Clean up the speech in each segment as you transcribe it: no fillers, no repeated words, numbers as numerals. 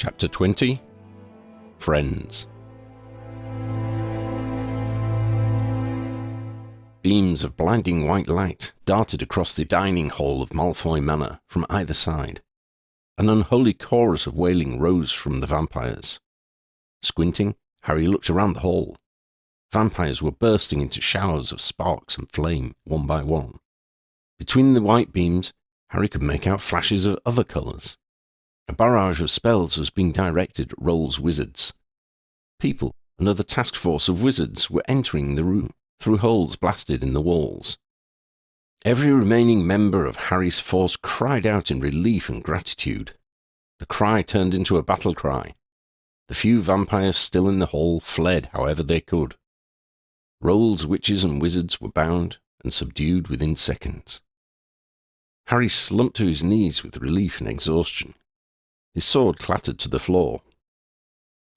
Chapter 20 Friends. Beams of blinding white light darted across the dining hall of Malfoy Manor from either side. An unholy chorus of wailing rose from the vampires. Squinting, Harry looked around the hall. Vampires were bursting into showers of sparks and flame, one by one. Between the white beams, Harry could make out flashes of other colours. A barrage of spells was being directed at Roll's wizards. People, another task force of wizards, were entering the room through holes blasted in the walls. Every remaining member of Harry's force cried out in relief and gratitude. The cry turned into a battle cry. The few vampires still in the hall fled however they could. Roll's witches and wizards were bound and subdued within seconds. Harry slumped to his knees with relief and exhaustion. His sword clattered to the floor.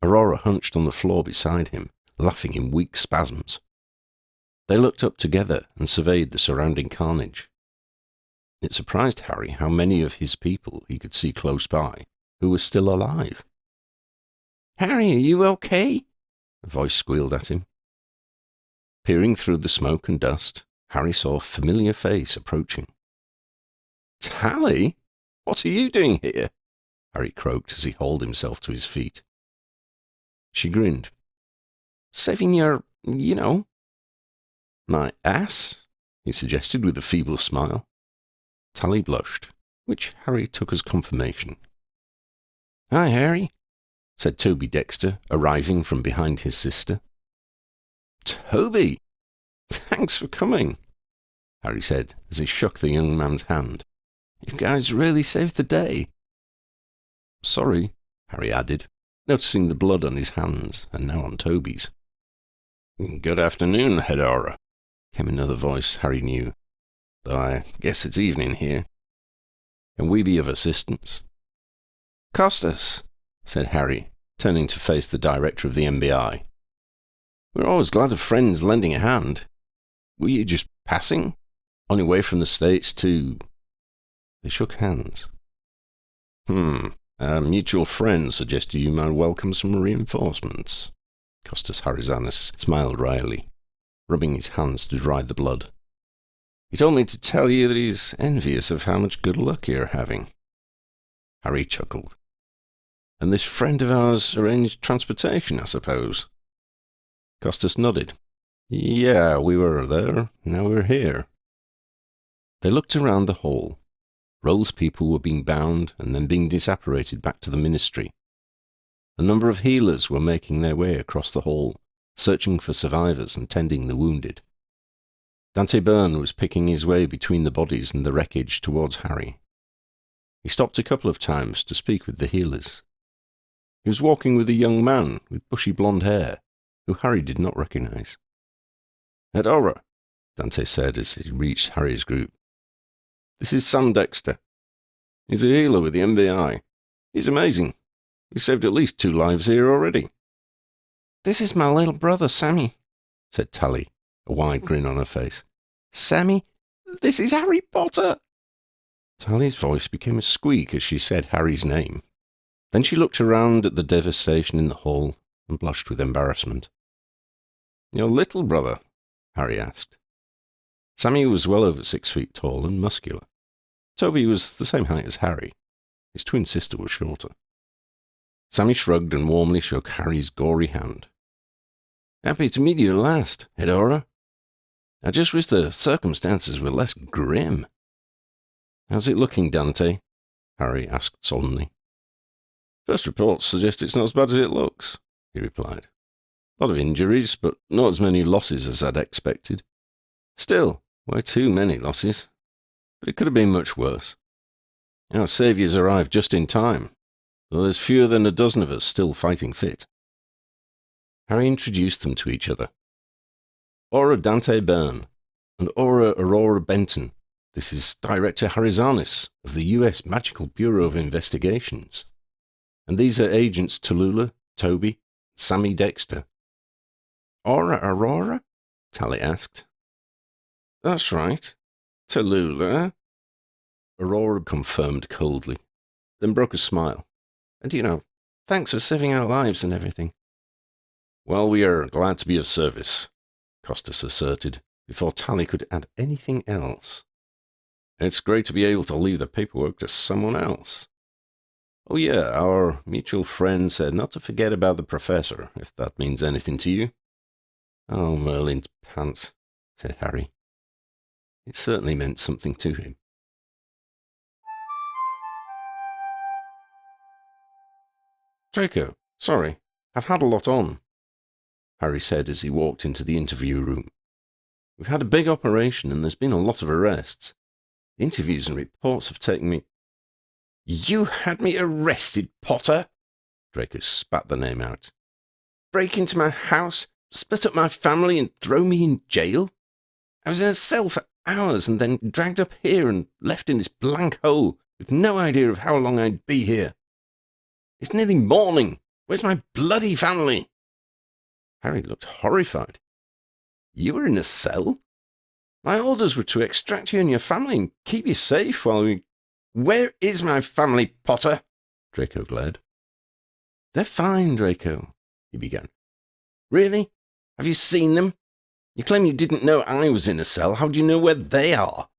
Aurora hunched on the floor beside him, laughing in weak spasms. They looked up together and surveyed the surrounding carnage. It surprised Harry how many of his people he could see close by who were still alive. "Harry, are you okay?" a voice squealed at him. Peering through the smoke and dust, Harry saw a familiar face approaching. "Tally? What are you doing here?" Harry croaked as he hauled himself to his feet. She grinned. "Saving your, My ass?" he suggested with a feeble smile. Tally blushed, which Harry took as confirmation. "Hi, Harry," said Toby Dexter, arriving from behind his sister. "Toby! Thanks for coming," Harry said as he shook the young man's hand. "You guys really saved the day." "Sorry," Harry added, noticing the blood on his hands and now on Toby's. "Good afternoon, Hedora," came another voice Harry knew, "though I guess it's evening here. Can we be of assistance?" "Costas," said Harry, turning to face the director of the MBI. "We're always glad of friends lending a hand. Were you just passing? On your way from the States to—" They shook hands. A mutual friend suggested you might welcome some reinforcements." Costas Harizanis smiled wryly, rubbing his hands to dry the blood. "He told me to tell you that he's envious of how much good luck you're having." Harry chuckled. "And this friend of ours arranged transportation, I suppose?" Costas nodded. "Yeah, we were there. Now we're here." They looked around the hall. Roll's people were being bound and then being disapparated back to the ministry. A number of healers were making their way across the hall, searching for survivors and tending the wounded. Dante Byrne was picking his way between the bodies and the wreckage towards Harry. He stopped a couple of times to speak with the healers. He was walking with a young man with bushy blonde hair, who Harry did not recognize. "Hedora," Dante said as he reached Harry's group. "This is Sam Dexter. He's a healer with the MBI. He's amazing. He saved at least 2 lives here already." "This is my little brother, Sammy," said Tally, a wide grin on her face. "Sammy, this is Harry Potter." Tally's voice became a squeak as she said Harry's name. Then she looked around at the devastation in the hall and blushed with embarrassment. "Your little brother?" Harry asked. Sammy was well over 6 feet tall and muscular. Toby was the same height as Harry. His twin sister was shorter. Sammy shrugged and warmly shook Harry's gory hand. "Happy to meet you at last, Hedora. I just wish the circumstances were less grim." "How's it looking, Dante?" Harry asked solemnly. "First reports suggest it's not as bad as it looks," he replied. "A lot of injuries, but not as many losses as I'd expected. Still, way too many losses. But it could have been much worse. Our saviours arrived just in time, though there's fewer than a dozen of us still fighting fit." Harry introduced them to each other. "Aura Dante Byrne, and Aura Aurora Benton. This is Director Harizanis of the U.S. Magical Bureau of Investigations. And these are Agents Tallulah, Toby, Sammy Dexter." "Aura Aurora?" Tally asked. "That's right. Tallulah," Aurora confirmed coldly, then broke a smile. "And Thanks for saving our lives and everything. Well, we are glad to be of service, Costas asserted, before Tally could add anything else. It's great to be able to leave the paperwork to someone else. Oh yeah, our mutual friend said not to forget about the professor, if that means anything to you. Oh, Merlin's pants, said Harry. It certainly meant something to him. Draco, sorry, I've had a lot on, Harry said as he walked into the interview room. We've had a big operation and there's been a lot of arrests. The interviews and reports have taken me... You had me arrested, Potter? Draco spat the name out. Break into my house, split up my family and throw me in jail? I was in a cell for hours and then dragged up here and left in this blank hole with no idea of how long I'd be here. It's nearly morning. Where's my bloody family? Harry looked horrified. You were in a cell? My orders were to extract you and your family and keep you safe while we... Where is my family, Potter? Draco glared. They're fine, Draco, he began. Really? Have you seen them? You claim you didn't know I was in a cell. How do you know where they are?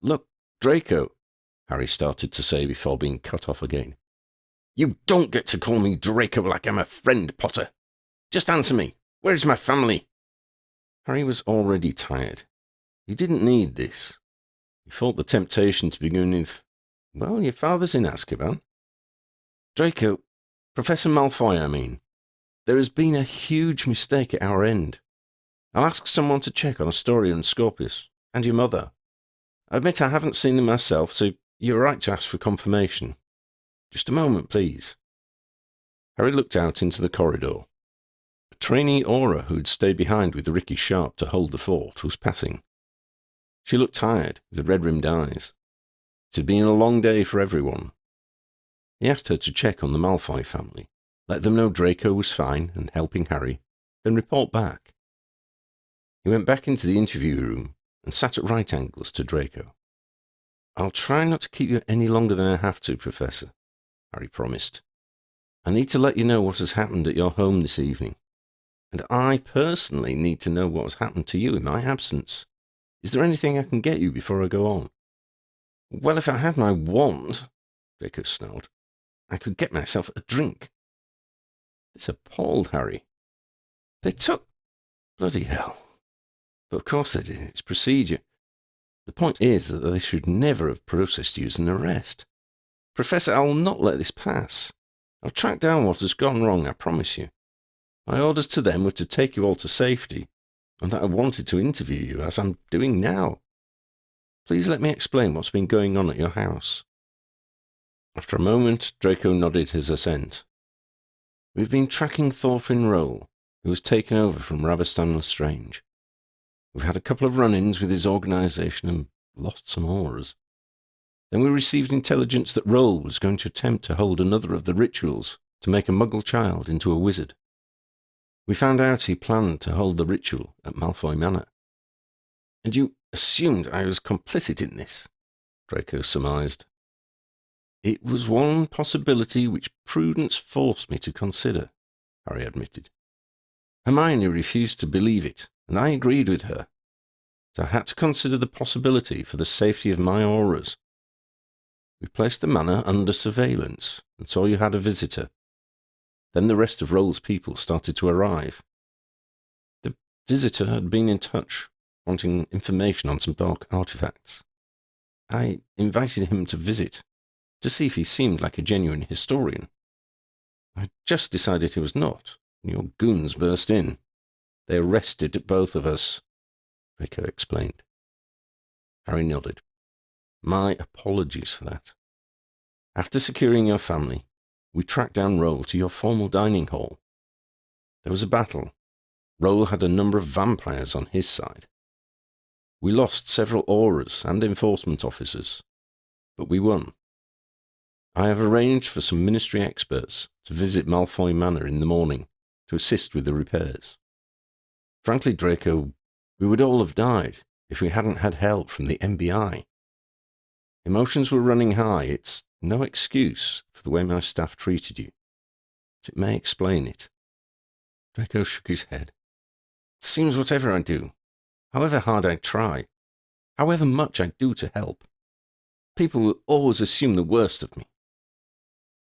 Look, Draco, Harry started to say before being cut off again. You don't get to call me Draco like I'm a friend, Potter. Just answer me. Where is my family? Harry was already tired. He didn't need this. He fought the temptation to begin with, well, your father's in Azkaban. Draco, Professor Malfoy, I mean. There has been a huge mistake at our end. I'll ask someone to check on Astoria and Scorpius, and your mother. I admit I haven't seen them myself, so you're right to ask for confirmation. Just a moment, please. Harry looked out into the corridor. A trainee Aura who had stayed behind with Ricky Sharp to hold the fort was passing. She looked tired, with red-rimmed eyes. It had been a long day for everyone. He asked her to check on the Malfoy family, let them know Draco was fine and helping Harry, then report back. He went back into the interview room and sat at right angles to Draco. I'll try not to keep you any longer than I have to, Professor, Harry promised. I need to let you know what has happened at your home this evening. And I personally need to know what has happened to you in my absence. Is there anything I can get you before I go on? Well, if I had my wand, Draco snarled, I could get myself a drink. This appalled Harry. They took... Bloody hell. But of course they did. It's procedure. The point is that they should never have processed you as an arrest. Professor, I will not let this pass. I'll track down what has gone wrong, I promise you. My orders to them were to take you all to safety, and that I wanted to interview you, as I'm doing now. Please let me explain what's been going on at your house. After a moment, Draco nodded his assent. We've been tracking Thorfinn Roll, who was taken over from Rabastan Lestrange. We've had a couple of run-ins with his organisation and lost some auras. Then we received intelligence that Roll was going to attempt to hold another of the rituals to make a Muggle child into a wizard. We found out he planned to hold the ritual at Malfoy Manor. And you assumed I was complicit in this, Draco surmised. It was one possibility which prudence forced me to consider, Harry admitted. Hermione refused to believe it, and I agreed with her. So I had to consider the possibility for the safety of my auras. We placed the manor under surveillance and saw you had a visitor. Then the rest of Roll's people started to arrive. The visitor had been in touch, wanting information on some dark artifacts. I invited him to visit, to see if he seemed like a genuine historian. I just decided he was not, and your goons burst in. They arrested both of us, Draco explained. Harry nodded. My apologies for that. After securing your family, we tracked down Roll to your formal dining hall. There was a battle. Roll had a number of vampires on his side. We lost several auras and enforcement officers, but we won. I have arranged for some ministry experts to visit Malfoy Manor in the morning to assist with the repairs. Frankly, Draco, we would all have died if we hadn't had help from the MBI. Emotions were running high. It's no excuse for the way my staff treated you. It may explain it. Draco shook his head. It seems whatever I do, however hard I try, however much I do to help, people will always assume the worst of me.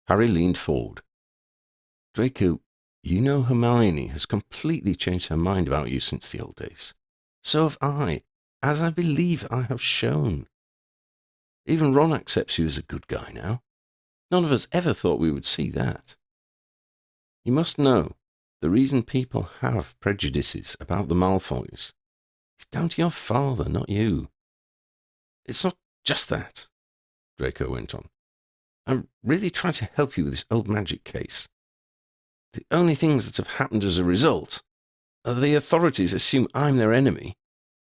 Harry leaned forward. Draco, you know Hermione has completely changed her mind about you since the old days. So have I, as I believe I have shown. Even Ron accepts you as a good guy now. None of us ever thought we would see that. You must know, the reason people have prejudices about the Malfoys is down to your father, not you. It's not just that, Draco went on. I'm really trying to help you with this old magic case. The only things that have happened as a result are the authorities assume I'm their enemy,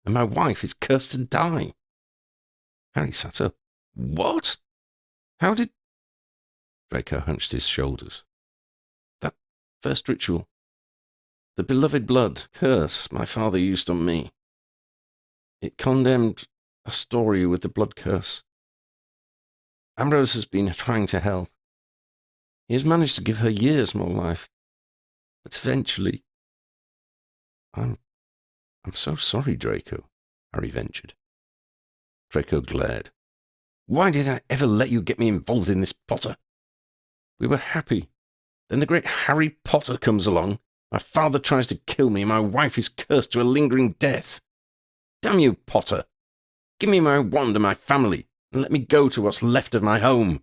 and my wife is cursed to die. Harry sat up. What? How did... Draco hunched his shoulders. That first ritual. The beloved blood curse my father used on me. It condemned a story with the blood curse. Ambrose has been trying to help. He has managed to give her years more life. But eventually... I'm so sorry, Draco, Harry ventured. Draco glared. Why did I ever let you get me involved in this, Potter? We were happy. Then the great Harry Potter comes along. My father tries to kill me, and my wife is cursed to a lingering death. Damn you, Potter! Give me my wand and my family, and let me go to what's left of my home.